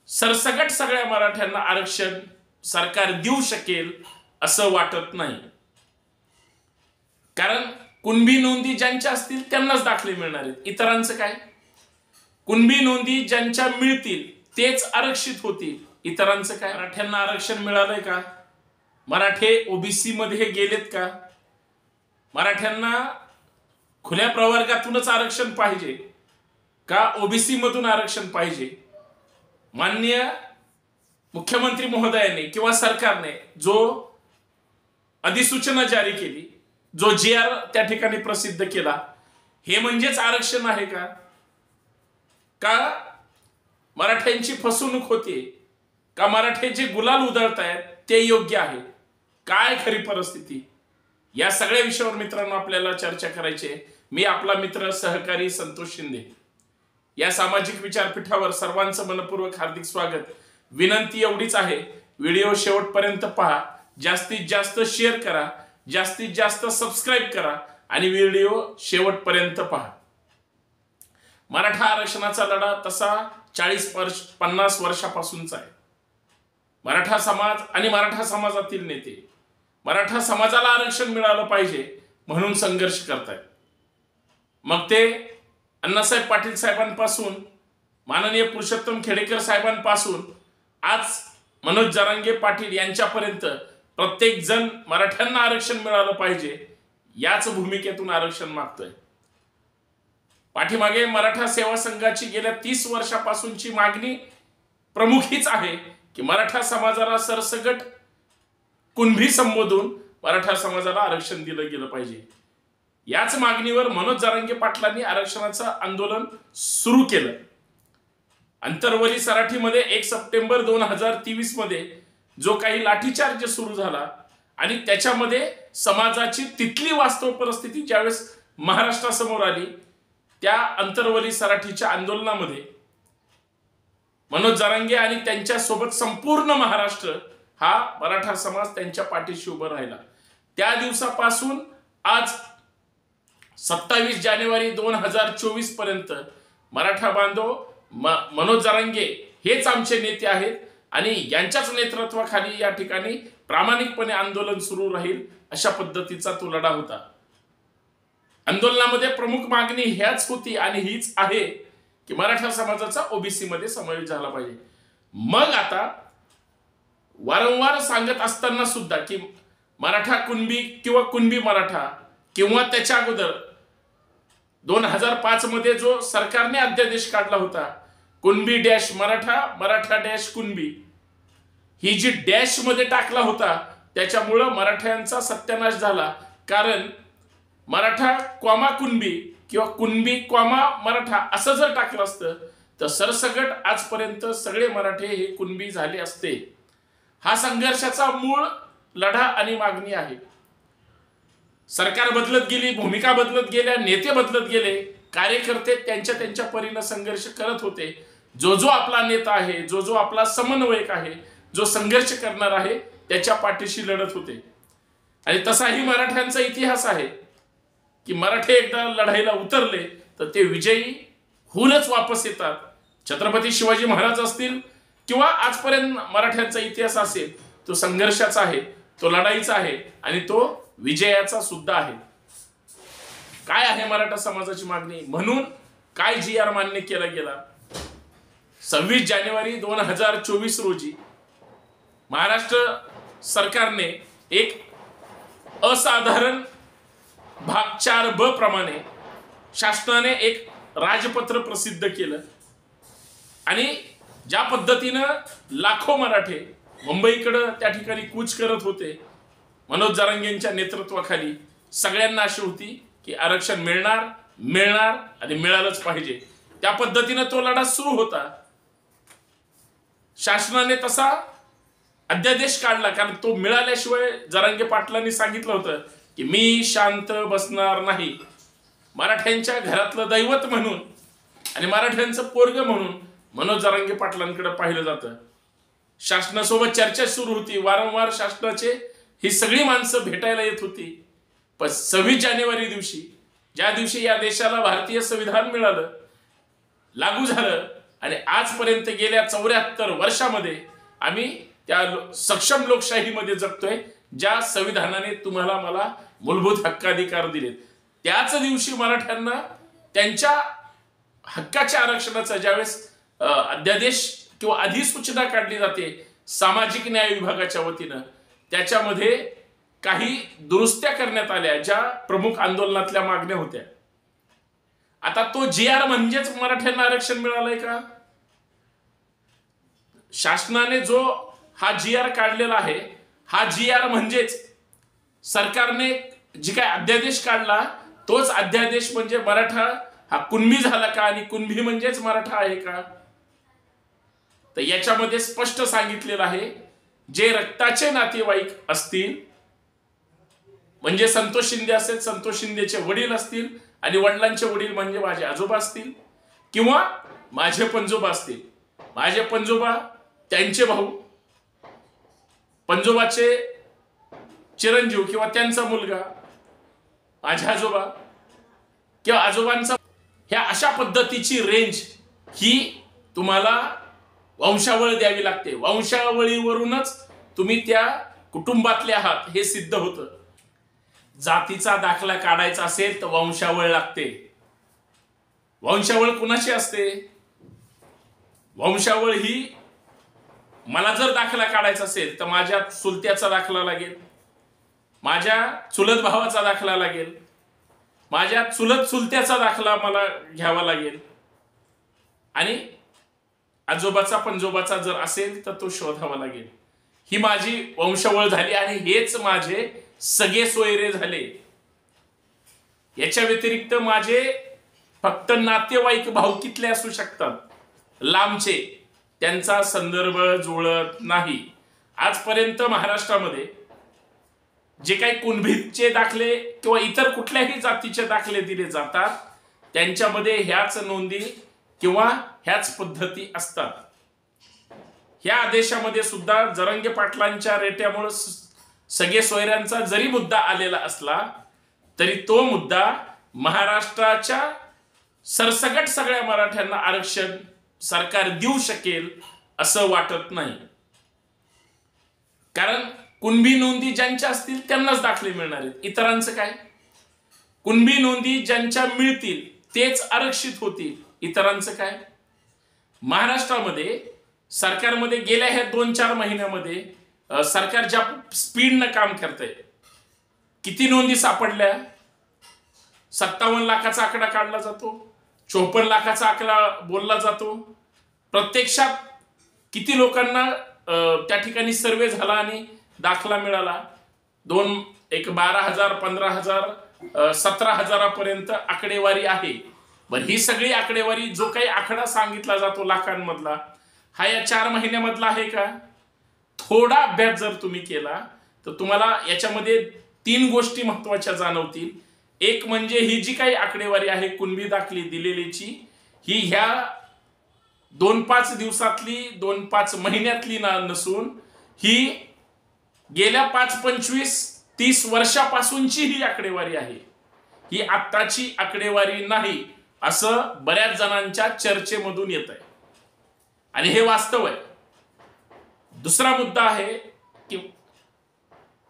सरसकट सगळ्या मराठ्यांना आरक्षण सरकार देऊ शकेल असं वाटत नाही। कारण कुणबी नोंदी ज्यांच्या असतील त्यांनाच दाखले मिळणार आहेत, इतरांचं काय? कुणबी नोंदी ज्यांच्या मिळतील तेच आरक्षित होतील, इतरांचं काय? मराठ्यांना आरक्षण मिळालंय का? मराठे ओबीसी मध्ये गेलेत का? मराठ्यांना खुल्या प्रवर्गातूनच आरक्षण पाहिजे का ओबीसी मधून आरक्षण पाहिजे? माननीय मुख्यमंत्री महोदयाने किंवा सरकारने जो अधिसूचना जारी केली, जो GR त्या ठिकाणी प्रसिद्ध केला, हे म्हणजेच आरक्षण आहे का? का मराठ्यांची फसवणूक होते का? मराठे जे गुलाल उधळतायत ते योग्य आहे? काय खरी परिस्थिती? या सगळ्या विषयावर मित्रांनो आपल्याला चर्चा करायची आहे। मी आपला मित्र सहकारी संतोष शिंदे। या सामाजिक विचारपीठावर सर्वांचं मनपूर्वक हार्दिक स्वागत। विनंती एवढीच आहे, व्हिडिओ शेवटपर्यंत पहा, जास्तीत जास्त शेअर करा, जास्तीत जास्त सबस्क्राईब करा आणि व्हिडिओ शेवटपर्यंत पहा। मराठा आरक्षणाचा लढा तसा 40-50 वर्षापासूनचा आहे। मराठा समाज आणि मराठा समाजातील नेते मराठा समाजाला आरक्षण मिळालं पाहिजे म्हणून संघर्ष करतायत। मग ते अण्णासाहेब पाटील साहेबांपासून माननीय पुरुषोत्तम खेडेकर साहेबांपासून आज मनोज जरांगे पाटील यांच्यापर्यंत प्रत्येक जण मराठ्यांना आरक्षण मिळालं पाहिजे याच भूमिकेतून आरक्षण मागतोय। पाठीमागे मराठा सेवा संघाची गेल्या 30 वर्षापासूनची मागणी प्रमुख हीच आहे की मराठा समाजाला सरसकट कुणबी संबोधून मराठा समाजाला आरक्षण दिलं गेलं पाहिजे। याच मागणीवर मनोज जरांगे पाटलांनी आरक्षणाचं आंदोलन सुरू केलं। अंतरवली सराठीमध्ये 1 सप्टेंबर 2023 मध्ये जो काही लाठीचार्ज सुरू झाला आणि त्याच्यामध्ये समाजाची तिथली वास्तव परिस्थिती ज्यावेळेस महाराष्ट्रासमोर आली, त्या अंतरवली सराठीच्या आंदोलनामध्ये मनोज जरांगे आणि त्यांच्या सोबत संपूर्ण महाराष्ट्र हा मराठा समाज त्यांच्या पाठीशी उभा राहिला। त्या दिवसापासून आज 27 जानेवारी 2024 पर्यंत मराठा बांधव मनोज जरांगे हेच आमचे नेते आहेत आणि यांच्याच नेतृत्वाखाली या ठिकाणी प्रामाणिकपणे आंदोलन सुरू राहील अशा पद्धतीचा तो लढा होता। आंदोलनामध्ये प्रमुख मागणी ह्याच होती आणि हीच आहे की मराठा समाजाचा ओबीसी मध्ये समावेश झाला पाहिजे। मग आता वारंवार सांगत असताना सुद्धा की मराठा कुणबी किंवा कुणबी मराठा किंवा त्याच्या अगोदर 2005 मध्ये जो सरकारने अध्यादेश काढला होता कुणबी डॅश मराठा, मराठा डॅश कुणबी, ही जी डॅश मध्ये टाकला होता त्याच्यामुळं मराठ्यांचा सत्यानाश झाला। कारण मराठा कॉमा कुणबी किंवा कुणबी कॉमा मराठा असं जर टाकलं असतं तर सरसकट आजपर्यंत सगळे मराठे हे कुणबी झाले असते। हा संघर्षाचा मूळ लढा आणि मागणी आहे। सरकार बदलत गेली, भूमिका बदलत गेल्या, नेते बदलत गेले, कार्यकर्ते त्यांच्या त्यांच्या परीने संघर्ष करत होते। जो आपला नेता आहे, जो आपला समन्वयक आहे, जो संघर्ष करणार आहे त्याच्या पाठीशी लढत होते। आणि तसाही मराठ्यांचा इतिहास आहे की मराठे एकदा लढाईला उतरले तर ते विजयी होऊनच वापस येतात। छत्रपती शिवाजी महाराज असतील किंवा आजपर्यंत मराठ्यांचा इतिहास असेल, तो संघर्षाचा आहे, तो लढाईचा आहे आणि तो विजयाचा सुद्धा आहे। काय आहे मराठा समाजाची मागणी? म्हणून काय GR मान्य केला गेला? 26 जानेवारी 2024 रोजी महाराष्ट्र सरकारने एक असाधारण भाग 4ब प्रमाणे शासनाने एक राजपत्र प्रसिद्ध केलं आणि ज्या पद्धतीनं लाखो मराठे मुंबईकडे त्या ठिकाणी कूच करत होते, मनोज जरांगेंच्या नेतृत्वाखाली सगळ्यांना अशी होती की आरक्षण मिळणार मिळणार आणि मिळालंच पाहिजे। त्या पद्धतीने तो लढा सुरू होता। शासनाने तसा अध्यादेश काढला कारण तो मिळाल्याशिवाय जरांगे पाटलांनी सांगितलं होतं की मी शांत बसणार नाही। मराठ्यांच्या घरातलं दैवत म्हणून आणि मराठ्यांचं पोरग म्हणून मनोज जरांगे पाटलांकडे पाहिलं जातं। शासनासोबत चर्चा सुरू होती, वारंवार शासनाचे ही सगळी माणसं भेटायला येत होती। पण 26 जानेवारी दिवशी, ज्या दिवशी या देशाला भारतीय संविधान मिळालं, लागू झालं, आणि आजपर्यंत गेल्या 74 वर्षामध्ये आम्ही त्या सक्षम लोकशाहीमध्ये जगतोय, ज्या संविधानाने तुम्हाला मला मूलभूत हक्काधिकार दिलेत. त्याच दिवशी मराठ्यांना त्यांच्या हक्काच्या आरक्षणाचा ज्यावेळेस अध्यादेश किंवा अधिसूचना काढली जाते सामाजिक न्याय विभागाच्या वतीनं, त्याच्यामध्ये काही दुरुस्त्या करण्यात आल्या ज्या प्रमुख आंदोलनातल्या मागण्या होत्या. आता तो GR म्हणजेच मराठ्यांना आरक्षण मिळालंय का? शासनाने जो हा GR काढलेला आहे, हा GR म्हणजेच सरकारने जी काय अध्यादेश काढला तोच अध्यादेश म्हणजे मराठा हा कुणबी झाला का आणि कुणबी म्हणजेच मराठा आहे का? तर याच्यामध्ये स्पष्ट सांगितलेलं आहे, जे रक्ताचे नातेवाईक असतील म्हणजे संतोष शिंदे असेल, संतोष शिंदेचे वडील असतील आणि वडिलांचे वडील म्हणजे माझे आजोबा असतील किंवा माझे पणजोबा असतील, माझे पणजोबा त्यांचे भाऊ, पणजोबाचे चिरंजीव किंवा त्यांचा मुलगा, माझे आजोबा किंवा आजोबांचा, ह्या अशा पद्धतीची रेंज ही तुम्हाला वंशावळ द्यावी लागते. वंशावळीवरूनच तुम्ही त्या कुटुंबातले आहात हे सिद्ध होतं. जातीचा दाखला काढायचा असेल तर वंशावळ लागते. वंशावळ कुणाची असते? वंशावळ ही मला जर दाखला काढायचा असेल तर माझ्या चुलत्याचा दाखला लागेल, माझ्या चुलत भावाचा दाखला लागेल, माझ्या चुलत चुलत्याचा दाखला मला घ्यावा लागेल आणि आजोबाचा पणजोबाचा जर असेल तर तो शोधावा लागेल. ही माझी वंशावळ झाली आणि हेच माझे सगळे सोयरे झाले. याच्या व्यतिरिक्त माझे फक्त नातेवाईक भाऊकीतले असू शकतात, लांबचे, त्यांचा संदर्भ जुळत नाही. आजपर्यंत महाराष्ट्रामध्ये जे काही कुणबीचे दाखले किंवा इतर कुठल्याही जातीचे दाखले दिले जातात त्यांच्यामध्ये ह्याच नोंदी किंवा ह्याच पद्धती असतात. ह्या आदेशामध्ये सुद्धा जरांगे पाटलांच्या रेट्यामुळे सगळे सोयऱ्यांचा जरी मुद्दा आलेला असला तरी तो मुद्दा महाराष्ट्राच्या सरसकट सगळ्या मराठ्यांना आरक्षण सरकार देऊ शकेल असं वाटत नाही. कारण कुणबी नोंदी ज्यांच्या असतील त्यांनाच दाखले मिळणार आहेत. इतरांचं काय? कुणबी नोंदी ज्यांच्या मिळतील तेच आरक्षित होतील. इतरांचं काय? महाराष्ट्रामध्ये सरकारमध्ये गेल्या ह्या 2-4 महिन्यामध्ये सरकार ज्या स्पीडनं काम करतंय, किती नोंदी सापडल्या? 57 लाखाचा आकडा काढला जातो, 54 लाखाचा आकडा बोलला जातो. प्रत्यक्षात किती लोकांना त्या ठिकाणी सर्वे झाला आणि दाखला मिळाला? 12,000, 15,000, 17,000 आकडेवारी आहे. बरं, ही सगळी आकडेवारी जो काही आकडा सांगितला जातो लाखांमधला, हा या 4 महिन्यामधला आहे का? थोडा अभ्यास जर तुम्ही केला तर तुम्हाला याच्यामध्ये 3 गोष्टी महत्वाच्या जाणवतील. एक म्हणजे ही जी काही आकडेवारी आहे कुणबी दाखली दिलेलीची, ही ह्या 2-5 दिवसातली, 2-5 महिन्यातली नसून ही गेल्या 5, 25, 30 वर्षापासूनची ही आकडेवारी आहे. ही आत्ताची आकडेवारी नाही असं बऱ्याच जणांच्या चर्चेमधून येत आहे आणि हे वास्तव आहे. दुसरा मुद्दा आहे की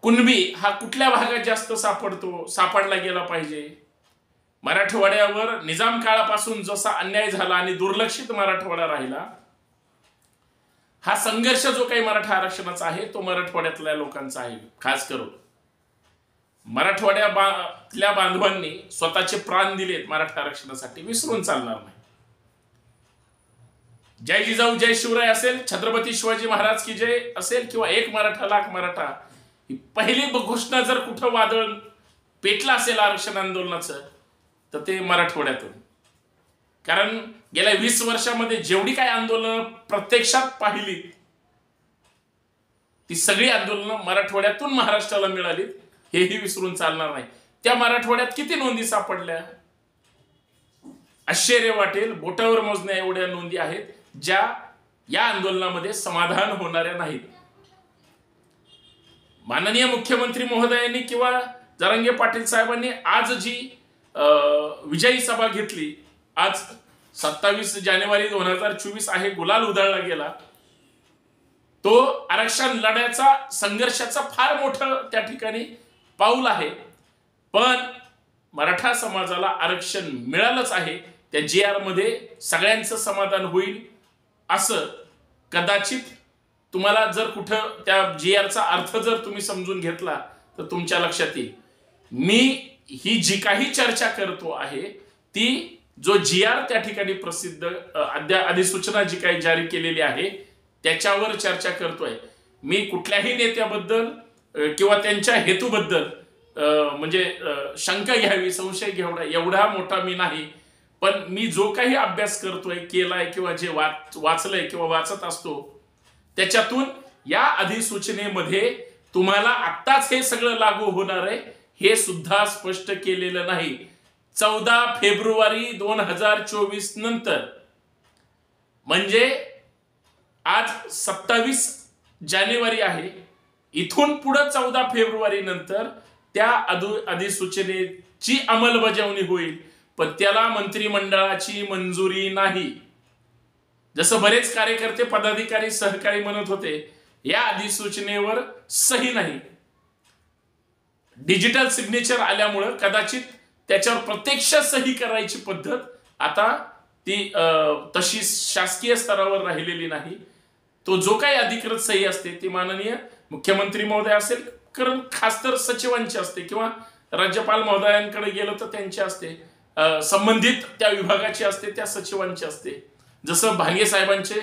कुणबी हा कुठल्या भागात जास्त सापडला गेला पाहिजे. मराठवाड्यावर निजाम काळापासून जसा अन्याय झाला आणि दुर्लक्षित मराठवाडा राहिला, हा संघर्ष जो काही मराठा आरक्षणाचा आहे तो मराठवाड्यातल्या लोकांचा आहे. खास करून मराठवाड्यातल्या बांधवांनी स्वतःचे प्राण दिलेत मराठा आरक्षणासाठी, विसरून चालणार नाही. जय जिजाऊ जय शिवराय असेल, छत्रपती शिवाजी महाराज की जय असेल किंवा एक मराठा लाख मराठा, ही पहिली घोषणा जर कुठं वादळ पेटलं असेल आरक्षण आंदोलनाचं तर ते मराठवाड्यातून. कारण गेल्या 20 वर्षामध्ये जेवढी काही आंदोलनं प्रत्यक्षात पाहिली ती सगळी आंदोलनं मराठवाड्यातून महाराष्ट्राला मिळालीत, हेही विसरून चालणार नाही. त्या मराठवाड्यात किती नोंदी सापडल्या? आश्चर्य वाटेल, बोटावर मोजण्या एवढ्या नोंदी आहेत ज्या या आंदोलनामध्ये समाधान होणाऱ्या नाहीत. माननीय मुख्यमंत्री महोदयांनी किंवा जरांगे पाटील साहेबांनी आज जी विजयी सभा घेतली, आज 27 जानेवारी 2024 आहे, गुलाल उधळला गेला. तो आरक्षण लढ्याचा संघर्षाचा फार मोठं त्या ठिकाणी पाऊल आहे. पण मराठा समाजाला आरक्षण मिळालंच आहे. त्या GR मध्ये सगळ्यांचं समाधान होईल असं कदाचित तुम्हाला जर कुठं त्या GRचा अर्थ जर तुम्ही समजून घेतला तर तुमच्या लक्षात येईल. मी ही जी काही चर्चा करतो आहे ती जो GR त्या ठिकाणी प्रसिद्ध अधिसूचना जी काही जारी केलेली आहे त्याच्यावर चर्चा करतोय. मी कुठल्याही नेत्याबद्दल किंवा त्यांच्या हेतूबद्दल म्हणजे शंका घ्यावी, संशय घ्यावा एवढा मोठा मी नाही. पण मी जो काही अभ्यास करतोय, केलाय किंवा जे वाचलंय किंवा वाचत असतो त्याच्यातून या अधिसूचनेमध्ये तुम्हाला आत्ताच हे सगळं लागू होणार आहे हे सुद्धा स्पष्ट केलेलं नाही. 14 फेब्रुवारी 2024 नंतर म्हणजे आज 27 जानेवारी आहे. इथून पुढे 14 फेब्रुवारी नंतर त्या अधिसूचनेची अंमलबजावणी होईल. पण त्याला मंत्रिमंडळाची मंजुरी नाही. जसं बरेच कार्यकर्ते, पदाधिकारी, सहकारी म्हणत होते या अधिसूचनेवर सही नाही. डिजिटल सिग्नेचर आल्यामुळे कदाचित त्याच्यावर प्रत्यक्ष सही करायची पद्धत आता ती तशी शासकीय स्तरावर राहिलेली नाही. तो जो काही अधिकृत सही असते ती माननीय मुख्यमंत्री महोदय असेल, कारण खास तर सचिवांची असते किंवा राज्यपाल महोदयांकडे गेलो तर त्यांची असते, संबंधित त्या विभागाची असते, त्या सचिवांची असते. जसं भांगे साहेबांचे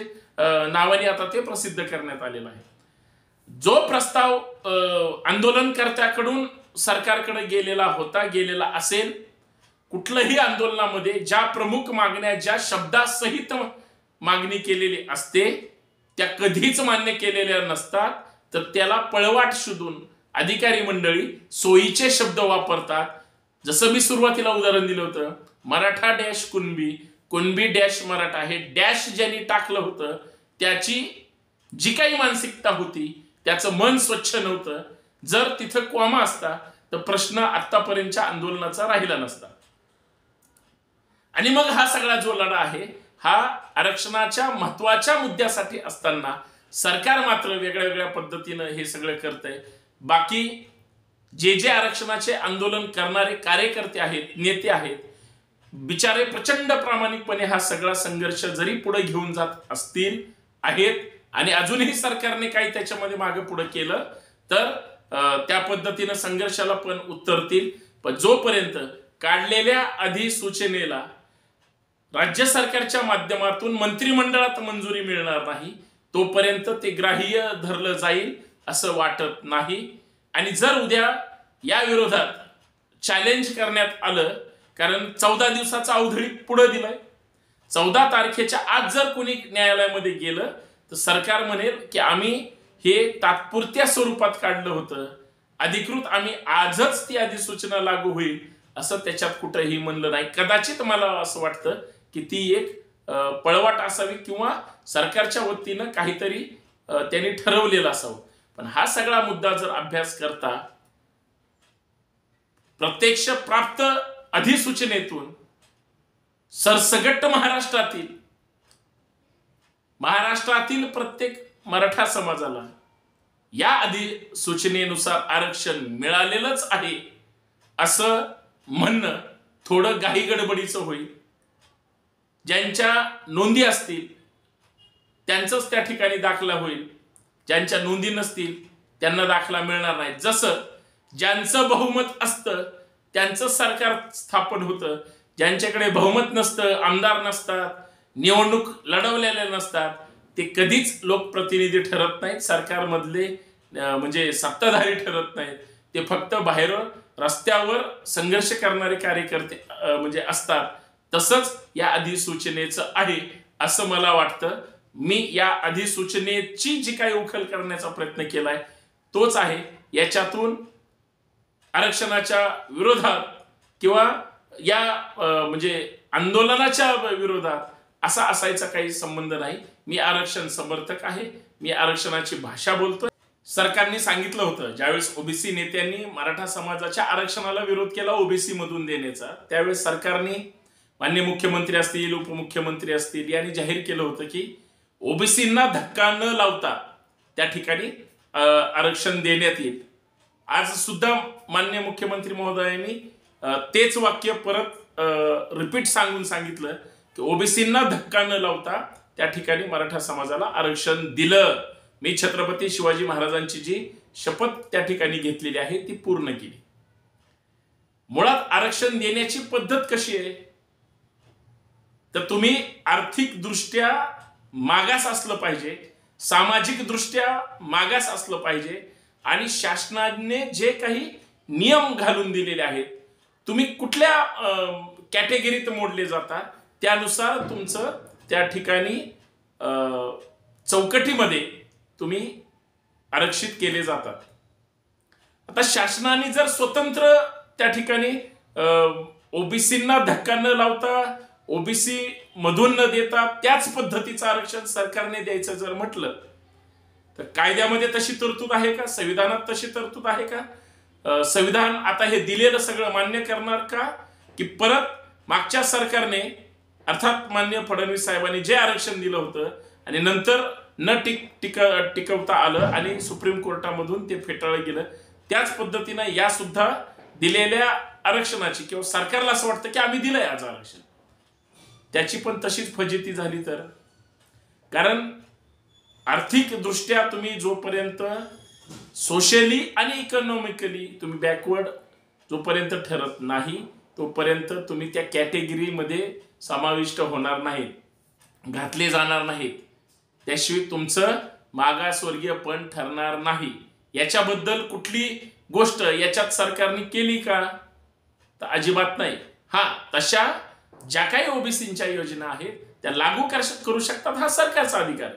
नावाने आता ते प्रसिद्ध करण्यात आलेलं आहे. जो प्रस्ताव आंदोलनकर्त्याकडून सरकारकडे गेलेला असेल, कुठल्याही आंदोलनामध्ये ज्या प्रमुख मागण्या ज्या शब्दासहित मागणी केलेली असते त्या कधीच मान्य केलेल्या नसतात. तर त्याला पळवाट शोधून अधिकारी मंडळी सोयीचे शब्द वापरतात. जसं मी सुरुवातीला उदाहरण दिलं होतं, मराठा डॅश कुणबी, कुणबी डॅश मराठा, हे डॅश ज्यांनी टाकलं होतं त्याची जी काही मानसिकता होती त्याचं मन स्वच्छ नव्हतं. जर तिथं कॉमा असता तर प्रश्न आतापर्यंतच्या आंदोलनाचा राहिला नसता. आणि मग हा सगळा जो लढा आहे हा आरक्षणाच्या महत्वाच्या मुद्द्यासाठी असताना सरकार मात्र वेगळ्या वेगळ्या पद्धतीनं हे सगळं करतंय. बाकी जे आरक्षणाचे आंदोलन करणारे कार्यकर्ते आहेत, नेते आहेत, बिचारे प्रचंड प्रामाणिकपणे हा सगळा संघर्ष जरी पुढे घेऊन जात असतील आहेत आणि अजूनही सरकारने काही त्याच्यामध्ये मागे पुढे केलं तर त्या पद्धतीनं संघर्षाला पण उतरतील. पण जोपर्यंत काढलेल्या अधिसूचनेला राज्य सरकारच्या माध्यमातून मंत्रिमंडळात मंजुरी मिळणार नाही तोपर्यंत ते ग्राह्य धरलं जाईल असं वाटत नाही. आणि जर उद्या या विरोधात चॅलेंज करण्यात आलं, कारण 14 दिवसाचा अवधळी पुढे दिलाय, 14 तारखेच्या आज जर कोणी न्यायालयामध्ये गेलं तर सरकार म्हणेल की आम्ही हे तात्पुरत्या स्वरूपात काढलं होतं, अधिकृत आम्ही आजच ती अधिसूचना लागू होईल असं त्याच्यात कुठेही म्हणलं नाही. कदाचित मला असं वाटतं की ती एक पळवाट असावी किंवा सरकारच्या वतीनं काहीतरी त्यांनी ठरवलेलं असावं. पण हा सगळा मुद्दा जर अभ्यास करता प्रत्यक्ष प्राप्त अधिसूचनेतून सरसगट महाराष्ट्रातील प्रत्येक मराठा समाजाला या अधिसूचनेनुसार आरक्षण मिळालेलंच आहे असं म्हणणं थोडं घाई गडबडीचं होईल. ज्यांच्या नोंदी असतील त्यांचंच त्या ठिकाणी दाखला होईल, ज्यांच्या नोंदी नसतील त्यांना दाखला मिळणार नाही. जसं ज्यांचं बहुमत असतं त्यांचं सरकार स्थापन होतं, ज्यांच्याकडे बहुमत नसतं, आमदार नसतात, निवडणूक लढवलेल्या नसतात, ते कधीच लोकप्रतिनिधी ठरत नाहीत, सरकारमधले म्हणजे सत्ताधारी ठरत नाहीत. ते फक्त बाहेर रस्त्यावर संघर्ष करणारे कार्यकर्ते म्हणजे असतात. तसंच या अधिसूचनेचं आहे असं मला वाटतं. मी या अधिसूचनेची जी काही उकल करण्याचा प्रयत्न केलाय तोच आहे. याच्यातून आरक्षणाच्या विरोधात किंवा या म्हणजे आंदोलनाच्या विरोधात असा असायचा काही संबंध नाही. मी आरक्षण समर्थक आहे, मी आरक्षणाची भाषा बोलतोय. सरकारने सांगितलं होतं ज्यावेळेस ओबीसी नेत्यांनी मराठा समाजाच्या आरक्षणाला विरोध केला ओबीसी मधून देण्याचा, त्यावेळेस सरकारने माननीय मुख्यमंत्री असतील, उपमुख्यमंत्री असतील यांनी जाहीर केलं होतं की ओबीसींना धक्का न लावता त्या ठिकाणी आरक्षण देण्यात येईल. आज सुद्धा माननीय मुख्यमंत्री महोदयांनी तेच वाक्य परत रिपीट सांगून सांगितलं की ओबीसींना धक्का न लावता त्या ठिकाणी मराठा समाजाला आरक्षण दिलं. मी छत्रपती शिवाजी महाराजांची जी शपथ त्या ठिकाणी घेतलेली आहे ती पूर्ण केली. मुळात आरक्षण देण्याची पद्धत कशी आहे तर तुम्ही आर्थिक दृष्ट्या मागास असलं पाहिजे, सामाजिक दृष्ट्या मागास असलं पाहिजे आणि शासनाने जे काही नियम घालून दिलेले आहेत, तुम्ही कुठल्या कॅटेगरीत मोडले जाता त्यानुसार तुमचं त्या ठिकाणी चौकटीमध्ये तुम्ही आरक्षित केले जातात. आता शासनाने जर स्वतंत्र त्या ठिकाणी ओबीसींना धक्का न लावता, ओबीसी मधून न देता त्याच पद्धतीचं आरक्षण सरकारने द्यायचं जर म्हटलं तर कायद्यामध्ये तशी तरतूद आहे का? संविधानात तशी तरतूद आहे का? संविधान आता हे दिलेलं सगळं मान्य करणार का? की परत मागच्या सरकारने अर्थात माननीय फडणवीस साहेबांनी जे आरक्षण दिलं होतं आणि नंतर न टिकवता आलं आणि सुप्रीम कोर्टामधून ते फेटाळलं गेलं, त्याच पद्धतीनं या सुद्धा दिलेल्या आरक्षणाची किंवा सरकारला असं वाटतं की आम्ही दिलंय आज आरक्षण, त्याची पण तशीच फजिती झाली तर. कारण आर्थिक दृष्ट्या तुम्ही जोपर्यंत सोशली आणि इकॉनॉमिकली तुम्ही बॅकवर्ड जोपर्यंत ठरत नाही तोपर्यंत तुम्ही त्या कॅटेगरीमध्ये समाविष्ट होणार नाहीत, घातले जाणार नाहीत, त्याशिवाय तुमचं मागासवर्गीय पण ठरणार नाही. याच्याबद्दल कुठली गोष्ट याच्यात सरकारने केली का तर अजिबात नाही. हा, तशा ज्या काही ओबीसींच्या योजना आहेत त्या लागू करू शकतात, हा सरकारचा अधिकार आहे.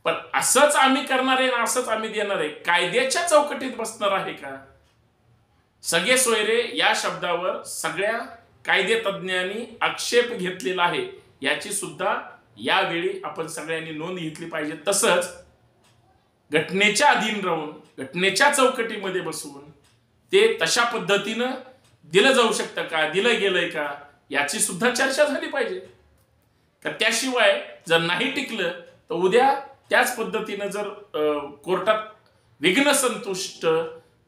पण असंच आम्ही करणार आहे ना असंच आम्ही देणार आहे, कायद्याच्या चौकटीत बसणार आहे का? सगळे सोयरे या शब्दावर सगळ्या कायदे तज्ज्ञांनी आक्षेप घेतलेला आहे, याची सुद्धा यावेळी आपण सगळ्यांनी नोंद घेतली पाहिजे. तसंच घटनेच्या अधीन राहून घटनेच्या चौकटीमध्ये बसून ते तशा पद्धतीनं दिलं जाऊ शकतं का, दिलं गेलंय का याची सुद्धा चर्चा झाली पाहिजे. का त्याशिवाय जर नाही टिकलं तर उद्या त्याच पद्धतीनं जर कोर्टात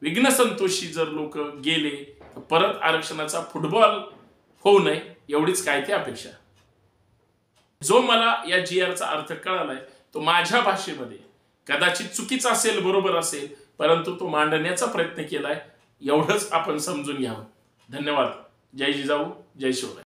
विघ्नसंतोषी जर लोक गेले तर परत आरक्षणाचा फुटबॉल होऊ नये एवढीच काय ती अपेक्षा. जो मला या GR चा अर्थ कळालाय तो माझ्या भाषेमध्ये कदाचित चुकीचा असेल, बरोबर असेल, परंतु तो मांडण्याचा प्रयत्न केलाय, एवढंच आपण समजून घ्यावं. धन्यवाद. जय जिजाऊ, जय शिवराय.